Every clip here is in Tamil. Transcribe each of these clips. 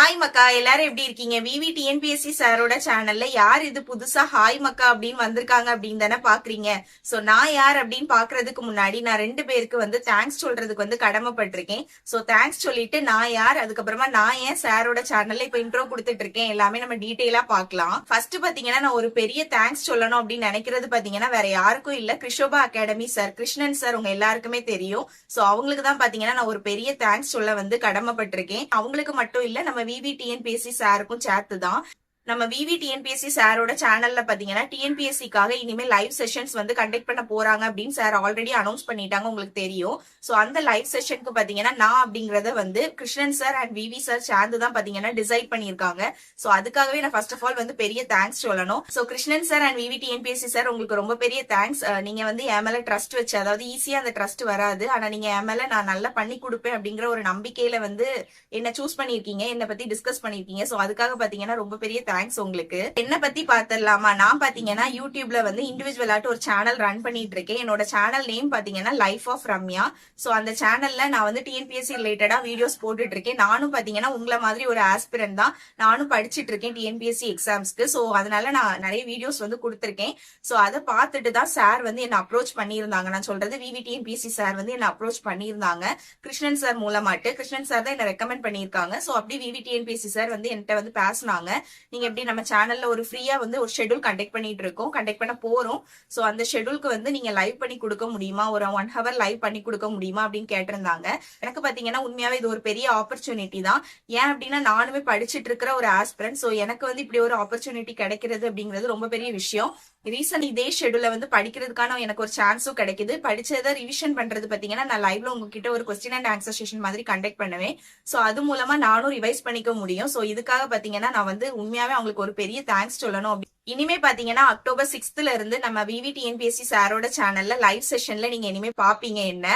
ஹாய் மக்கா, எல்லாரும் எப்படி இருக்கீங்க? விவி டிஎன்பிஎஸ்சி சாரோட சேனல்ல யார் இது புதுசா ஹாய் மக்கா அப்படின்னு வந்திருக்காங்க அப்படின்னு தானே பாக்குறீங்க. சோ நான் யார் அப்படின்னு பாக்குறதுக்கு முன்னாடி நான் 2 பேருக்கு வந்து தேங்க்ஸ் சொல்றதுக்கு வந்து கடமைப்பட்டிருக்கேன். சோ தேங்க்ஸ் சொல்லிட்டு நான் யார், அதுக்கப்புறமா நான் ஏன் சாரோட சேனல்ல இப்ப இன்ட்ரோ கொடுத்துட்டு இருக்கேன், எல்லாமே நம்ம டீடைலா பாக்கலாம். ஃபர்ஸ்ட் பாத்தீங்கன்னா நான் ஒரு பெரிய தேங்க்ஸ் சொல்லணும் அப்படின்னு நினைக்கிறது பாத்தீங்கன்னா வேற யாருக்கும் இல்ல, Krishoba academy sir, Krishnan sir உங்க எல்லாருக்குமே தெரியும். சோ அவங்களுக்கு தான் பாத்தீங்கன்னா நான் ஒரு பெரிய தேங்க்ஸ் சொல்ல வந்து கடமைப்பட்டிருக்கேன். அவங்களுக்கு மட்டும் இல்ல, நம்ம விவி டிஎன்பிஎஸ்சி சாருக்கும் சேர்த்துதான். நம்ம விவி டிஎன்பிஎஸ்சி சாரோட சேனல்ல பாத்தீங்கன்னா டிஎன்பிஎஸ்சிக்காக இனிமே லைவ் செஷன்ஸ் வந்து கண்டக்ட் பண்ண போறாங்க அப்படின்னு சார் ஆல்ரெடி அனௌன்ஸ் பண்ணிட்டாங்க, உங்களுக்கு தெரியும். சோ அந்த லைவ் செஷனுக்கு பாத்தீங்கன்னா நான் அப்படிங்கறத வந்து Krishnan sir and VV sir சேர்ந்து தான் பாத்தீங்கன்னா டிசைட் பண்ணிருக்காங்க. சோ அதுக்காகவே நான் ஃபர்ஸ்ட் ஆஃப் ஆல் வந்து பெரிய தேங்க்ஸ் சொல்லணும். So Krishnan sir and VV TNPSC sir உங்களுக்கு ரொம்ப பெரிய தேங்க்ஸ். நீங்க வந்து என் மேல ட்ரஸ்ட் வச்சு, அதாவது ஈஸியா அந்த ட்ரஸ்ட் வராது, ஆனா நீங்க என் மேல நான் நல்லா பண்ணி கொடுப்பேன் அப்படிங்கிற ஒரு நம்பிக்கையில வந்து என்ன சூஸ் பண்ணிருக்கீங்க, என்ன பத்தி டிஸ்கஸ் பண்ணிருக்கீங்க. சோ அதுக்காக பாத்தீங்கன்னா ரொம்ப பெரிய தேங்க்ஸ் உங்களுக்கு. என்ன பத்தி பாத்திரலாமா? நான் பாத்தீங்கன்னா யூடியூப்ல வந்து இண்டிவிஜுவலாட்டு ஒரு சேனல் ரன் பண்ணிட்டு இருக்கேன். என்னோட சேனல் நேம் பாத்தீங்கன்னா லைஃப் ஆஃப் ரம்யா. சோ அந்த சேனல்ல நான் வந்து டிஎன்பிஎஸ்சி ரிலேட்டடா வீடியோஸ் போட்டுட்டு இருக்கேன். நானும் பாத்தீங்கன்னா உங்களை மாதிரி ஒரு ஆஸ்பிரண்ட் தான், நானும் படிச்சிட்டு இருக்கேன் டிஎன்பிஎஸ்சி எக்ஸாம்ஸ்க்கு. சோ அதனால நான் நிறைய வீடியோஸ் வந்து கொடுத்திருக்கேன். சோ அதை பார்த்துட்டு தான் சார் வந்து என்ன அப்ரோச் பண்ணியிருந்தாங்க. நான் சொல்றது விவி டிஎன்பிஎஸ்சி சார் வந்து என்ன அப்ரோச் பண்ணியிருந்தாங்க கிருஷ்ணன் சார் மூலமாட்டு. கிருஷ்ணன் சார் தான் என்ன ரெக்கமெண்ட் பண்ணியிருக்காங்க. சோ அப்படி விவி டிஎன்பிஎஸ்சி சார் வந்து என்கிட்ட வந்து பேசினாங்க. நீங்க எப்படி நம்ம சேனல்ல ஒரு ஃப்ரீயா வந்து ஒரு ஷெட்யூல் கண்டக்ட் பண்ணிட்டு இருக்கோம், கண்டக்ட் பண்ண போறோம். சோ அந்த ஷெட்யூலுக்கு வந்து நீங்க லைவ் பண்ணி கொடுக்க முடியுமா, ஒரு 1 hour லைவ் பண்ணி கொடுக்க முடியுமா அப்படின்னு கேட்டிருந்தாங்க. எனக்கு பாத்தீங்கன்னா உண்மையாவே இது ஒரு பெரிய ஆப்பர்ச்சுனிட்டி தான். ஏன் அப்படின்னா நானுமே படிச்சுட்டு இருக்கிற ஒரு ஆஸ்பிரண்ட். சோ எனக்கு வந்து இப்படி ஒரு ஆப்பர்ச்சுனிட்டி கிடைக்கிறது அப்படிங்கிறது ரொம்ப பெரிய விஷயம். ரீசன் இதே ஷெட்யூல வந்து படிக்கிறதுக்கான எனக்கு ஒரு சான்ஸும் கிடைக்குது. படிச்சதை ரிவிஷன் பண்றது பாத்தீங்கன்னா நான் லைவ்ல உங்ககிட்ட ஒரு கொஸ்டின் அண்ட் ஆன்சர் செஷன் மாதிரி கண்டக்ட் பண்ணுவேன். சோ அது மூலமா நானும் ரிவைஸ் பண்ணிக்க முடியும். சோ இதுக்காக பாத்தீங்கன்னா நான் வந்து உண்மையாவே அவங்களுக்கு ஒரு பெரிய தேங்க்ஸ் சொல்லணும். இனிமே பாத்தீங்கன்னா அக்டோபர் 6th இருந்து நம்ம விவி டிஎன்பிஎஸ்சி சாரோட சேனல்ல லைவ் செஷன்ல நீங்க இனிமே பாப்பீங்க என்ன.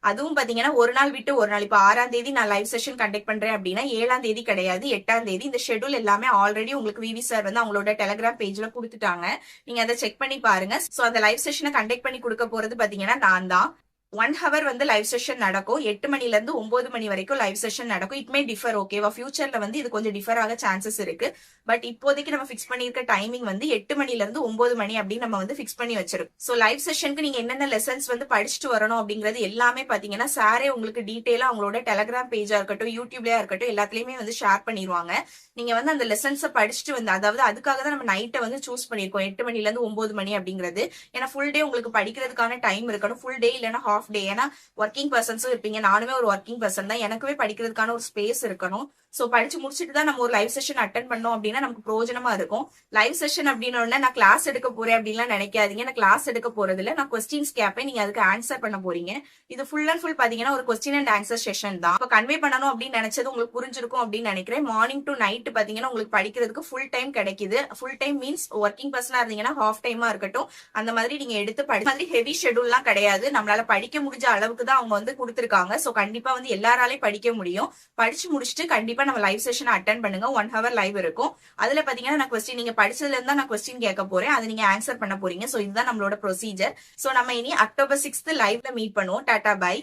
அதுவும் பாத்தீங்கன்னா ஒரு நாள் விட்டு ஒரு நாள். இப்ப 6ஆம் தேதி நான் லைவ் செஷன் கண்டக்ட் பண்றேன் அப்படின்னா 7ஆம் தேதி கிடையாது, 8ஆம் தேதி. இந்த ஷெட்யூல் எல்லாமே ஆல்ரெடி உங்களுக்கு விவி சார் வந்து அவங்களோட டெலிகிராம் பேஜ்ல கொடுத்துட்டாங்க. நீங்க அதை செக் பண்ணி பாருங்க. சோ அந்த லைவ் செஷனை கண்டக்ட் பண்ணி கொடுக்க போறது பாத்தீங்கன்னா நான் தான். 1 hour வந்து லைவ் செஷன் நடக்கும். 8 மணில இருந்து 9 மணி வரைக்கும் லைவ் செஷன் நடக்கும். இட் மே டிஃபர், ஓகேவா? ஃபியூச்சர்ல வந்து இது கொஞ்சம் டிஃபர் ஆக சான்சஸ் இருக்கு. பட் இப்போதைக்கு நம்ம ஃபிக்ஸ் பண்ணிருக்க டைமிங் வந்து 8 மணில இருந்து 9 மணி அப்படின்னு நம்ம வந்து ஃபிக்ஸ் பண்ணி வச்சிருக்கோம். சோ லைவ் செஷனுக்கு நீங்க என்னென்ன லெசன்ஸ் வந்து படிச்சுட்டு வரணும் அப்படிங்கிறது எல்லாமே பாத்தீங்கன்னா சாரே உங்களுக்கு டீடைலா அவங்களோட டெலிகிராம் பேஜா இருக்கட்டும், யூடியூப்லயா இருக்கட்டும், எல்லாத்துலயுமே வந்து ஷேர் பண்ணிடுவாங்க. நீங்க வந்து அந்த லெசன்ஸை படிச்சுட்டு வந்து, அதாவது அதுக்காக தான் நம்ம நைட்டை வந்து சூஸ் பண்ணிருக்கோம் 8 மணில இருந்து 9 மணி அப்படிங்கிறது. ஏன்னா ஃபுல் டே உங்களுக்கு படிக்கிறதுக்கான டைம் இருக்கணும். ஃபுல் டே இல்லைன்னா ஹாஃப் டே. ஏன்னா ஒர்க்கிங் பர்சன்ஸும் இருப்பீங்க, நானுமே ஒரு ஒர்க்கிங் பர்சன் தான், எனக்குமே படிக்கிறதுக்கான ஒரு ஸ்பேஸ் இருக்கணும். சோ படிச்சு முடிச்சுட்டு தான் நம்ம ஒரு லைவ் செஷன் அட்டென்ட் பண்ணோம் அப்படின்னா நமக்கு பிரயோஜனமா இருக்கும். லைவ் செஷன் அப்படின்னு நான் கிளாஸ் எடுக்க போறேன் அப்படின்லாம் நினைக்காதீங்க. நான் கிளாஸ் எடுக்க போறது இல்ல, நான் கொஸ்டின்ஸ் கேட்பேன், நீங்க அதுக்கு ஆன்சர் பண்ண போறீங்க. இது ஃபுல் அண்ட் ஃபுல் பாத்தீங்கன்னா ஒரு கொஸ்டின் அண்ட் ஆன்சர் செஷன் தான். இப்ப கன்வே பண்ணணும் அப்படின்னு நினைச்சது உங்களுக்கு புரிஞ்சிருக்கும் அப்படின்னு நினைக்கிறேன். மார்னிங் டு நைட் பாத்தீங்கன்னா உங்களுக்கு படிக்கிறதுக்கு ஃபுல் டைம் கிடைக்குது. ஃபுல் டைம் மீன்ஸ் ஒர்க்கிங் பர்சனா இருந்தீங்கன்னா ஹாஃப் டைமா இருக்கட்டும், அந்த மாதிரி நீங்க எடுத்து மாதிரி ஹெவி ஷெட்யூல்லாம் கிடையாது. நம்மளால படிக்க முடிஞ்ச அளவுக்கு தான் அவங்க வந்து கொடுத்துருக்காங்க. சோ கண்டிப்பா வந்து எல்லாராலையும் படிக்க முடியும். படிச்சு முடிச்சுட்டு கண்டிப்பா நம்ம லைவ் செஷன் அட்டென்ட் பண்ணுங்க. 1 hour லைவ் இருக்கும். அதுல பாத்தீங்கன்னா நான் கொஸ்டின், நீங்க படிச்சதுல இருந்தா நான் கொஸ்டின் கேட்க போறேன், அதை நீங்க ஆன்சர் பண்ண போறீங்க. சோ இதுதான் நம்மளோட ப்ரொசீஜர். சோ நம்ம இனி அக்டோபர் 6th லைவ்ல மீட் பண்ணுவோம். Tata bye.